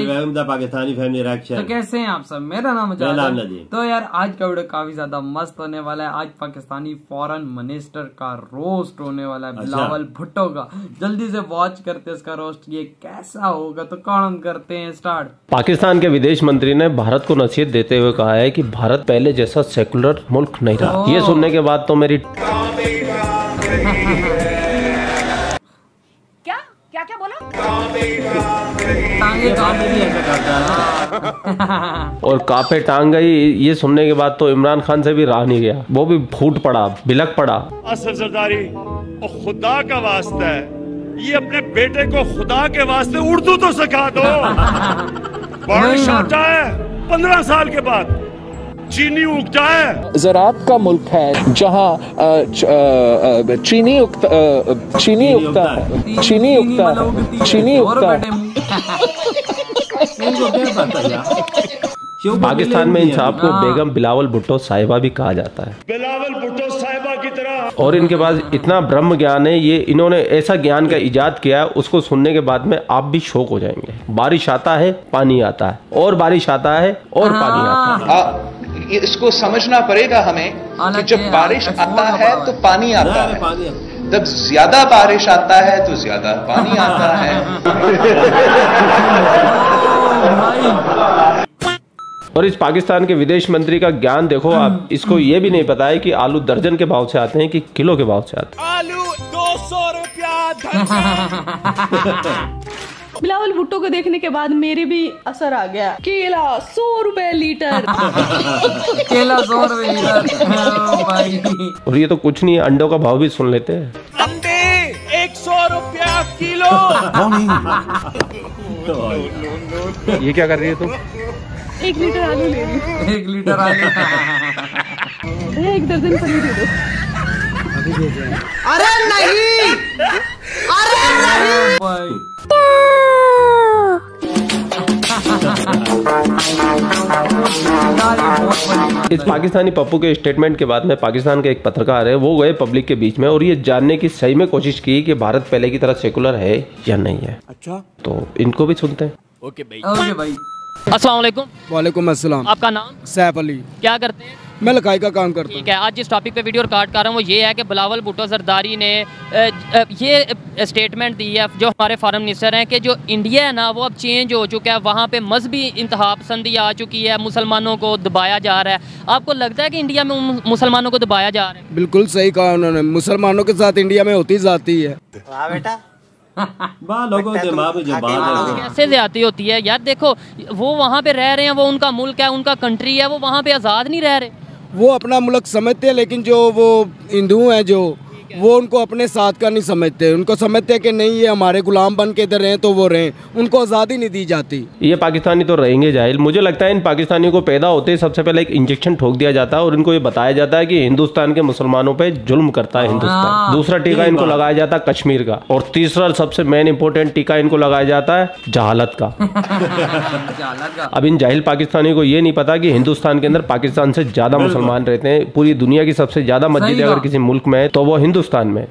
Pakistani family reaction. तो कैसे हैं आप सब? मेरा नाम है। तो यार आज का वीडियो काफी ज्यादा मस्त होने वाला है। आज पाकिस्तानी फॉरेन मिनिस्टर का रोस्ट होने वाला है, बिलावल भुट्टो का। जल्दी से वॉच करते हैं इसका रोस्ट, ये कैसा होगा। तो कौन करते हैं स्टार्ट। पाकिस्तान के विदेश मंत्री ने भारत को नसीहत देते हुए कहा है कि भारत पहले जैसा सेकुलर मुल्क नहीं रहा। ये सुनने के बाद तो मेरी क्या बोला? और कापे टांग गई, ये सुनने के बाद तो इमरान खान से भी रहा नहीं गया। वो भी फूट पड़ा, बिलक पड़ा। असद जरदारी और खुदा का वास्ता है, ये अपने बेटे को खुदा के वास्ते उर्दू तो सिखा दो। बारिश आता है 15 साल के बाद, चीनी उगता है। ज़राअत का मुल्क है जहाँ चीनी उगता पाकिस्तान में इंसाफ को बेगम बिलावल भुट्टो साहिबा भी कहा जाता है। बिलावल भुट्टो साहिबा की तरह। और इनके पास इतना ब्रह्म ज्ञान है, ये इन्होंने ऐसा ज्ञान का इजाद किया है, उसको सुनने के बाद में आप भी शौक हो जाएंगे। बारिश आता है, पानी आता है, और बारिश आता है, और पानी आता है। इसको समझना पड़ेगा हमें कि जब बारिश आता है तो पानी आता है, जब ज्यादा बारिश आता है तो ज्यादा पानी आता है। और इस पाकिस्तान के विदेश मंत्री का ज्ञान देखो आप। इसको ये भी नहीं पता है कि आलू दर्जन के भाव से आते हैं कि किलो के भाव से आते हैं। आलू 200 रुपया। बिलावल भुट्टो को देखने के बाद मेरे भी असर आ गया। केला 100 रुपए लीटर। केला 100 रुपए लीटर भाई। और ये तो कुछ नहीं है, अंडों का भाव भी सुन लेते हैं। अंडे 100 रुपया किलो। ये क्या कर रही है तुम? 1 लीटर आलू ले रही हूँ। 1 लीटर आलू। 1 दर्जन पनीर दे दो। अरे नहीं, अरे नहीं भाई। इस पाकिस्तानी पप्पू के स्टेटमेंट के बाद में पाकिस्तान के एक पत्रकार है, वो गए पब्लिक के बीच में और ये जानने की सही में कोशिश की कि भारत पहले की तरह सेकुलर है या नहीं है। अच्छा, तो इनको भी सुनते हैं। ओके भाई। अस्सलाम वालेकुम। वालेकुम अस्सलाम। आपका नाम? सैफ अली। क्या करते हैं? मैं लकाई का काम करता हूँ। ठीक है, आज जिस टॉपिक पे वीडियो रिकॉर्ड कर रहा हूँ वो ये है कि बिलावल भुट्टो जरदारी ने ये स्टेटमेंट दी है, जो हमारे फॉरेन मिनिस्टर हैं, कि जो इंडिया है ना वो अब चेंज हो चुका है। वहाँ पे मजहबी इंतहा पसंदी आ चुकी है, मुसलमानों को दबाया जा रहा है। आपको लगता है कि इंडिया में मुसलमानों को दबाया जा रहा है? बिल्कुल सही कहा उन्होंने, मुसलमानों के साथ इंडिया में होती जाती है। बेटा लोगों के दिमाग में जो बात है कैसे ज्यादती होती है यार। देखो वो वहाँ पे रह रहे हैं, वो उनका मुल्क है, उनका कंट्री है, वो वहाँ पे आज़ाद नहीं रह रहे। वो अपना मुल्क समझते हैं, लेकिन जो वो हिंदू हैं जो वो उनको अपने साथ का नहीं समझते। उनको समझते हैं कि नहीं ये हमारे गुलाम बन के इधर रहें तो वो रहें, उनको आज़ादी नहीं दी जाती। ये पाकिस्तानी तो रहेंगे जाहिल। मुझे लगता है इन पाकिस्तानियों को पैदा होते ही सबसे पहले एक इंजेक्शन ठोक दिया जाता है और इनको ये बताया जाता है कि हिंदुस्तान के मुसलमानों पे जुल्म करता है हिंदुस्तान। दूसरा टीका इनको लगाया जाता है कश्मीर का, और तीसरा सबसे मेन इंपॉर्टेंट टीका इनको लगाया जाता है जहालत का। अब इन जाहिल पाकिस्तानियों को ये नहीं पता कि हिंदुस्तान के अंदर पाकिस्तान से ज्यादा मुसलमान रहते हैं। पूरी दुनिया की सबसे ज्यादा मस्जिद अगर किसी मुल्क में है तो वो हिंदुस्तान में।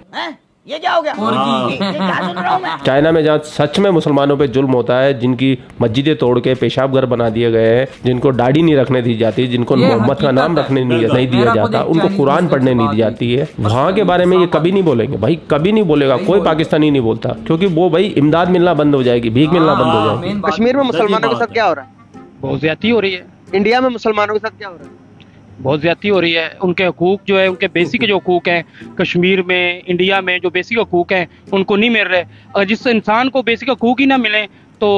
ये क्या हो गया? क्या सुन रहा हूं मैं? चाइना में जहाँ सच में मुसलमानों पे जुल्म होता है, जिनकी मस्जिदें तोड़ के पेशाब घर बना दिए गए हैं, जिनको दाढ़ी नहीं रखने दी जाती, जिनको मोहम्मद का नाम रखने नहीं दिया जाता, उनको कुरान पढ़ने नहीं दी जाती है, वहाँ के बारे में ये कभी नहीं बोलेंगे भाई, कभी नहीं बोलेगा कोई पाकिस्तानी नहीं बोलता। क्योंकि वो भाई इमदाद मिलना बंद हो जाएगी, भीख मिलना बंद हो जाएगी। कश्मीर में मुसलमानों के साथ क्या हो रहा है? बहुत ज्यादती हो रही है। इंडिया में मुसलमानों के साथ क्या हो रहा है? बहुत ज्यादती हो रही है। उनके हकूक जो है, उनके बेसिक जो हकूक हैं कश्मीर में, इंडिया में जो बेसिक हकूक हैं उनको नहीं मिल रहे। और जिस इंसान को बेसिक हकूक ही ना मिले तो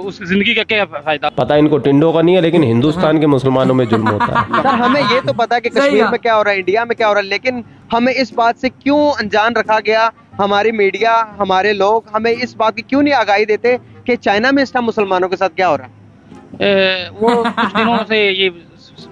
उस जिंदगी का क्या फायदा। पता इनको टिंडो का नहीं है, लेकिन हिंदुस्तान के मुसलमानों में जुल्म होता है। सर हमें ये तो पता है कि कश्मीर में क्या हो रहा है, इंडिया में क्या हो रहा है, लेकिन हमें इस बात से क्यों अनजान रखा गया? हमारी मीडिया, हमारे लोग हमें इस बात की क्यों नहीं आगाही देते कि चाइना में इस टाइम मुसलमानों के साथ क्या हो रहा है? वो कुछ दिनों से ये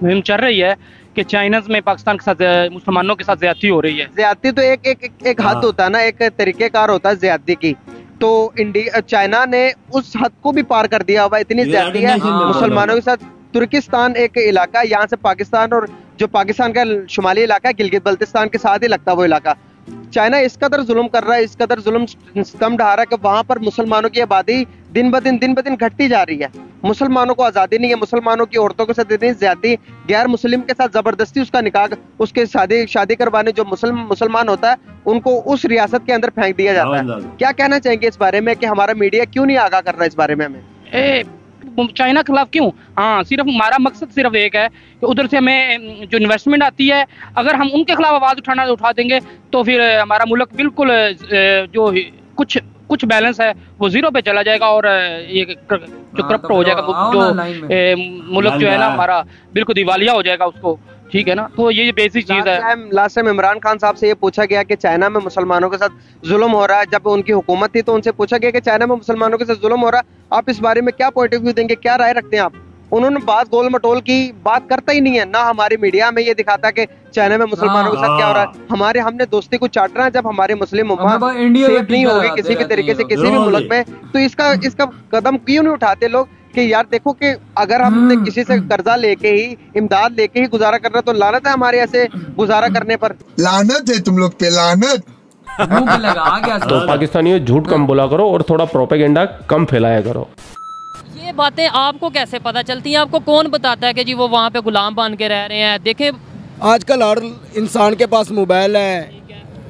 मुहिम चल रही है कि चाइना में पाकिस्तान के साथ मुसलमानों के साथ ज्यादती हो रही है। ज्यादती तो एक हद होता है ना, एक तरीकेकार होता है ज्यादती की। तो चाइना ने उस हद को भी पार कर दिया हुआ, इतनी ज्यादती है मुसलमानों के साथ। तुर्किस्तान एक इलाका, यहाँ से पाकिस्तान और जो पाकिस्तान का शुमाली इलाका है गिलगित बल्तिस्तान के साथ ही लगता है वो इलाका। चाइना इस कदर जुल्म कर रहा है, इस कदर जुल्म स्तम ढा रहा है कि वहां पर मुसलमानों की आबादी दिन ब दिन घटती जा रही है। मुसलमानों को आज़ादी नहीं है, मुसलमानों की औरतों के साथ इतनी ज्यादा, गैर मुस्लिम के साथ जबरदस्ती उसका निकाह, उसके शादी करवाने जो मुसलमान होता है उनको उस रियासत के अंदर फेंक दिया जाता है। क्या कहना चाहेंगे इस बारे में कि हमारा मीडिया क्यों नहीं आगाह कर रहा है इस बारे में? हमें चाइना के खिलाफ क्यों? हाँ, सिर्फ हमारा मकसद सिर्फ एक है कि उधर से हमें जो इन्वेस्टमेंट आती है, अगर हम उनके खिलाफ आवाज उठा देंगे तो फिर हमारा मुल्क बिल्कुल जो कुछ बैलेंस है वो जीरो पे चला जाएगा और ये जो करप्ट हो जाएगा, जो मुल्क जो है ना हमारा बिल्कुल दिवालिया हो जाएगा उसको, ठीक है ना। तो ये बेसिक चीज है। लास्ट टाइम इमरान खान साहब से ये पूछा गया कि चाइना में मुसलमानों के साथ जुल्म हो रहा है, जब उनकी हुकूमत थी तो उनसे पूछा गया कि चाइना में मुसलमानों के साथ जुल्म हो रहा है, आप इस बारे में क्या पॉइंट ऑफ व्यू देंगे, क्या राय रखते हैं आप? उन्होंने बात गोल मटोल की बात करता ही नहीं है, ना हमारी मीडिया में ये दिखाता कि चाइना में मुसलमानों के साथ क्या हो रहा है। हमने दोस्ती को चाटना है जब हमारे मुस्लिम उम्मा सेफ नहीं होगी किसी भी तरीके से किसी भी मुल्क में, तो इसका कदम क्यों नहीं उठाते लोग कि यार देखो कि अगर हमने किसी से कर्जा लेके ही, इमदाद लेके ही गुजारा करना, तो लानत है हमारे ऐसे गुजारा करने पर। लानत है तुम लोग पे, लानत। तो पाकिस्तानियों झूठ कम बोला करो और थोड़ा प्रोपेगेंडा कम फैलाया करो। ये बातें आपको कैसे पता चलती हैं? आपको कौन बताता है कि जी वो वहाँ पे गुलाम बन के रह रहे हैं? देखें आजकल हर इंसान के पास मोबाइल है,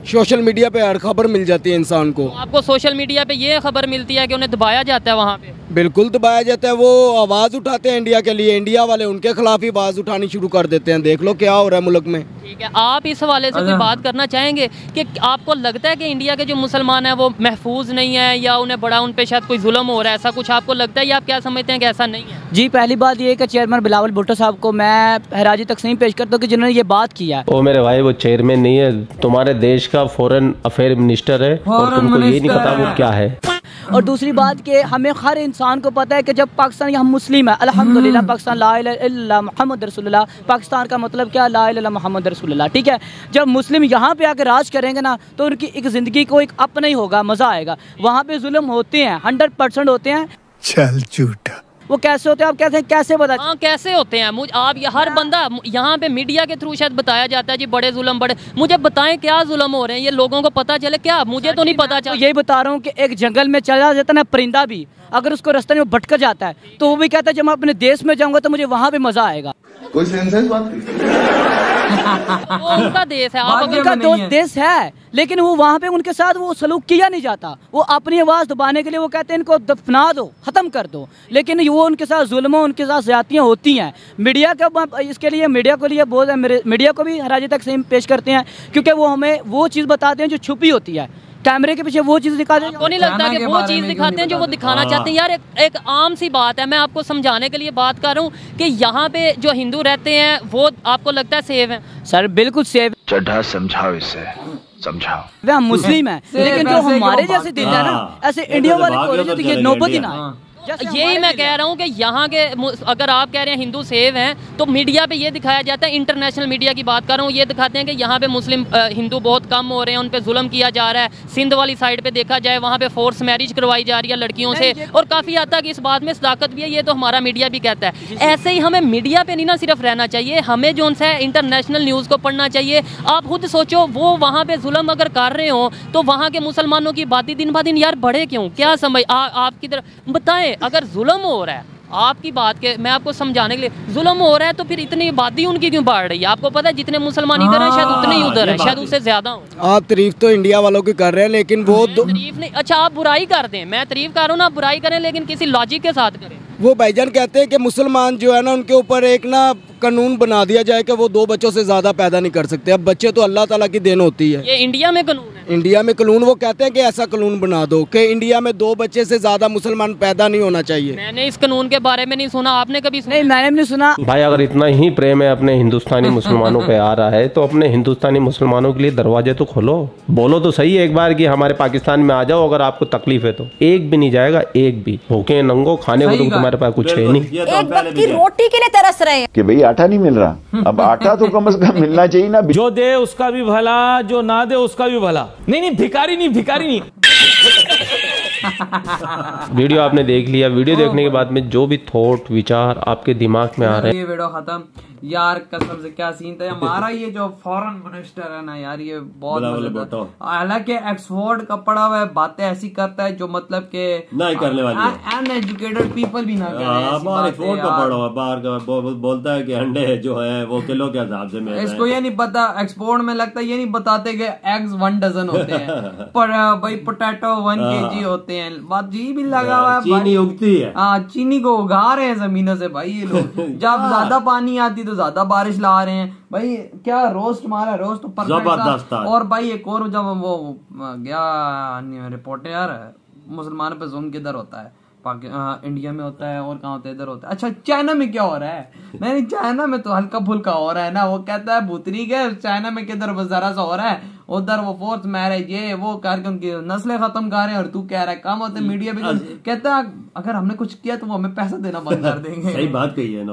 सोशल मीडिया पे हर खबर मिल जाती है इंसान को। आपको सोशल मीडिया पे ये खबर मिलती है कि उन्हें दबाया जाता है वहाँ पे? बिल्कुल दबाया जाता है। वो आवाज उठाते हैं इंडिया के लिए, इंडिया वाले उनके खिलाफ ही आवाज उठानी शुरू कर देते हैं। देख लो क्या हो रहा है मुल्क में। ठीक है, आप इस हवाले से कोई बात करना चाहेंगे कि आपको लगता है कि इंडिया के जो मुसलमान हैं वो महफूज नहीं है, या उन्हें बड़ा उन पे शायद कोई जुल्म हो रहा है, ऐसा कुछ आपको लगता है, या आप क्या समझते हैं कि ऐसा नहीं है? जी, पहली बात ये है कि चेयरमैन बिलावल भुट्टो साहब को मैं खराज तकसीम पेश करता हूँ कि जिन्होंने ये बात किया। ओ मेरे भाई, वो चेयरमैन नहीं है, तुम्हारे देश का फॉरेन अफेयर मिनिस्टर है और तुमको ये नहीं पता वो क्या है। और दूसरी बात कि हमें हर इंसान को पता है कि जब पाकिस्तान हम मुस्लिम है, अल्हम्दुलिल्लाह, पाकिस्तान ला इलाहा इल्लल्लाह मुहम्मद रसूलुल्लाह, पाकिस्तान का मतलब क्या, ला इलाहा इल्लल्लाह मुहम्मद रसूलुल्लाह, ठीक है। जब मुस्लिम यहाँ पे आकर राज करेंगे ना तो उनकी एक ज़िंदगी को एक अपना ही होगा, मज़ा आएगा। वहाँ पे जुल्म होते हैं, 100% होते हैं। चल झूठा। वो कैसे होते हैं आप कहते हैं, कैसे बता? हाँ, कैसे होते हैं? आप हर बंदा यहाँ पे मीडिया के थ्रू शायद बताया जाता है जी बड़े जुल्म बड़े, मुझे बताएं क्या जुल्म हो रहे हैं, ये लोगों को पता चले क्या? मुझे तो नहीं पता चला। यही बता रहा हूँ कि एक जंगल में चला जाता है ना परिंदा भी, अगर उसको रास्ते में भटक जाता है तो वो भी कहता है जब मैं अपने देश में जाऊंगा तो मुझे वहाँ पे मजा आएगा। कोई सेंस बात वो उनका देश है, आप उनका देश है, लेकिन वो वहाँ पे उनके साथ वो सलूक किया नहीं जाता। वो अपनी आवाज़ दबाने के लिए वो कहते हैं इनको दफना दो, ख़त्म कर दो, लेकिन वो उनके साथ जुल्म, उनके साथ ज़्यादतियाँ होती हैं। मीडिया का इसके लिए मीडिया को लिए बहुत मीडिया को भी हराजी तकसीम पेश करते हैं, क्योंकि वो हमें वो चीज़ बताते हैं जो छुपी होती है, कैमरे के पीछे वो चीज़ दिखाते हैं। आपको नहीं लगता कि वो चीज़ दिखाते हैं जो वो दिखाना चाहते हैं? यार एक आम सी बात है, मैं आपको समझाने के लिए बात कर रहा हूँ कि यहाँ पे जो हिंदू रहते हैं वो आपको लगता है सेव है? सर बिल्कुल सेव। चढ़ा समझाओ इसे, समझाओ। वे हम मुस्लिम हैं, लेकिन जो हमारे जैसे दिल है ना, ऐसे इंडिया वाले को ये नौबत ही ना है। यही मैं कह रहा हूँ कि यहाँ के अगर आप कह रहे हैं हिंदू सेव हैं, तो मीडिया पे ये दिखाया जाता है, इंटरनेशनल मीडिया की बात कर रहा हूँ, ये दिखाते हैं कि यहाँ पे मुस्लिम हिंदू बहुत कम हो रहे हैं, उन पे जुल्म किया जा रहा है। सिंध वाली साइड पे देखा जाए वहाँ पे फोर्स मैरिज करवाई जा रही है लड़कियों से, और काफ़ी हद तक इस बात में सदाकत भी है, ये तो हमारा मीडिया भी कहता है। ऐसे ही हमें मीडिया पे नहीं ना सिर्फ रहना चाहिए, हमें जो उनसे इंटरनेशनल न्यूज़ को पढ़ना चाहिए। आप खुद सोचो, वो वहाँ पे जुल्म अगर कर रहे हो तो वहाँ के मुसलमानों की आबादी दिन ब दिन यार बढ़े क्यों? क्या समझ आपकी तरफ बताएं, अगर जुल्म हो रहा है, आपकी बात के मैं आपको समझाने के लिए, जुल्म हो रहा है तो फिर इतनी आबादी उनकी क्यों बढ़ रही है? आपको पता है जितने मुसलमान इधर हैं शायद उतने ही उधर है, शायद उससे ज्यादा हो। आप तारीफ तो इंडिया वालों की कर रहे हैं, लेकिन वो तारीफ नहीं, अच्छा आप बुराई कर दें, मैं तारीफ कर रहा हूँ ना, बुराई करें लेकिन किसी लॉजिक के साथ करें। वो भाईजान कहते हैं कि मुसलमान जो है ना उनके ऊपर एक ना कानून बना दिया जाए कि वो 2 बच्चों से ज्यादा पैदा नहीं कर सकते। अब बच्चे तो अल्लाह ताला की देन होती है। ये इंडिया में कानून है? इंडिया में कानून, वो कहते हैं कि ऐसा कानून बना दो कि इंडिया में 2 बच्चे से ज्यादा मुसलमान पैदा नहीं होना चाहिए। मैंने इस कानून के बारे में नहीं सुना, आपने कभी सुना? नहीं, मैंने नहीं सुना। भाई अगर इतना ही प्रेम है अपने हिंदुस्तानी मुसलमानों पे आ रहा है तो अपने हिंदुस्तानी मुसलमानों के लिए दरवाजे तो खोलो, बोलो तो सही एक बार कि हमारे पाकिस्तान में आ जाओ, अगर आपको तकलीफ है तो। एक भी नहीं जाएगा, एक भी। भूखे नंगो खाने को तुम्हारे पास कुछ है नहीं, एक वक्त की रोटी के लिए तरस रहे हैं कि भाई आटा नहीं मिल रहा, अब आटा तो कम से कम मिलना चाहिए ना। जो दे उसका भी भला, जो ना दे उसका भी भला। नहीं, भिखारी नहीं वीडियो आपने देख लिया, वीडियो देखने के बाद में जो भी थॉट विचार आपके दिमाग में आ रहे हैं, ये वीडियो खत्म यार, कसम से क्या सीन था हमारा। ये जो फॉरेन मिनिस्टर है ना यार, ये बहुत हालांकि एक्सफोर्ड का पढ़ा हुआ है, बातें ऐसी करता है जो मतलब के नहीं करने वाली, अनएजुकेटेड पीपल भी ना बाहर एक्सपोर्ट का पढ़ा हुआ, बाहर का बोलता है कि अंडे जो है वो किलो के हिसाब से मिलते हैं। इसको ये नहीं पता, एक्सपोर्ट में लगता है ये नहीं बताते कि एग्स 1 डजन होते हैं पर भाई पोटैटो 1 kg होते हैं। बात जी भी लगा हुआ है, चीनी उगती है। हाँ, चीनी को उगा रहे हैं जमीनों से भाई ये लोग। जब ज्यादा पानी आती तो ज्यादा बारिश ला रहे हैं भाई। क्या रोस्ट मारा, रोस्ट तो परफेक्ट था। और भाई एक और जब वो गया रिपोर्ट यार, मुसलमानों पे जुल्म किधर होता है, इंडिया में होता है और कहाँ होता है, इधर होता है। अच्छा चाइना में क्या हो रहा है? नहीं, चाइना में तो हल्का फुल्का हो रहा है ना, वो कहता है भूतनी के चाइना में किधर जरा सा हो रहा है, उधर वो फोर्थ मैरिज ये वो करके उनकी नस्लें खत्म कर रहे हैं और तू कह रहा है कम होते। मीडिया भी कहता है अगर हमने कुछ किया तो वो हमें पैसा देना बंद कर देंगे। सही बात कही है ना,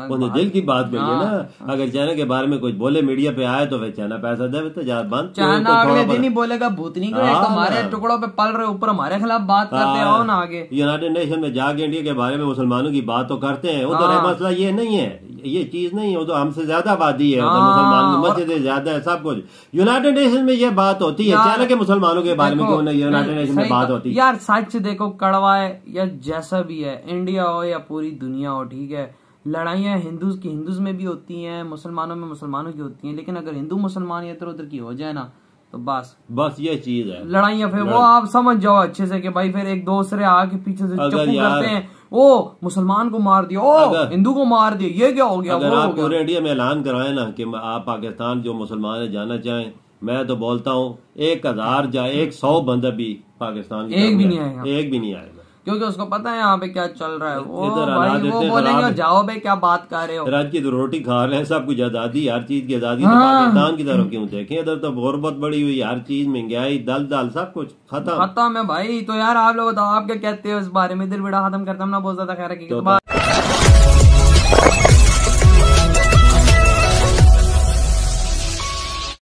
उन्हें दिल की बात कही है ना। अगर चाइना के बारे में कुछ बोले मीडिया पे आए तो फिर चाइना पैसा दे तो जा बंद। चाइना अगले दिन ही बोलेगा भूतनी को हमारे टुकड़ों पे पल रहे, ऊपर हमारे खिलाफ बात करते हो ना। आगे यूनाइटेड नेशन में जाके इंडिया के बारे में मुसलमानों की बात तो करते हैं, उधर मसला ये नहीं है, ये चीज नहीं है, वो तो हमसे ज्यादा आबादी है, मुसलमान मस्जिदें ज्यादा है, सब कुछ। यूनाइटेड नेशन में ये बात होती है, चाइना के मुसलमानों के बारे में क्यों नहीं यूनाइटेड नेशन में बात होती है? यार सच देखो, कड़वा है या जैसा भी है, इंडिया हो या पूरी दुनिया हो, ठीक है, लड़ाइयाँ हिंदूज की हिंदूज में भी होती हैं, मुसलमानों में मुसलमानों की होती हैं, लेकिन अगर हिंदू मुसलमान इधर उधर की हो जाए ना तो बस ये चीज है लड़ाइयाँ। फिर वो आप समझ जाओ अच्छे से कि भाई फिर एक दूसरे आके पीछे से चप्पू करते हैं, ओ मुसलमान को मार दिया, ओ हिंदू को मार दिया, ये क्या हो गया? अगर आप पूरे इंडिया में ऐलान करवाए ना कि आप पाकिस्तान जो मुसलमान है जाना चाहें, मैं तो बोलता हूँ 1000 जाए 100 बंदा भी पाकिस्तान एक भी नहीं आएगा, एक भी नहीं आएगा, क्योंकि उसको पता है यहाँ पे क्या चल रहा है। वो भाई वो बोलेंगे जाओ भाई क्या बात कर रहे हो, रात की तो रोटी खा रहे हैं, सब कुछ आजादी, हर चीज की आजादी। तो पाकिस्तान की तरफ क्यों देखें, इधर तो गुर्बत बड़ी हुई, हर चीज महंगाई, दाल सब कुछ खत्म है भाई। तो यार आप लोग बताओ आप क्या कहते हो इस बारे में? इधर वीडियो खत्म करता हूँ ना, बहुत ज्यादा खैर है।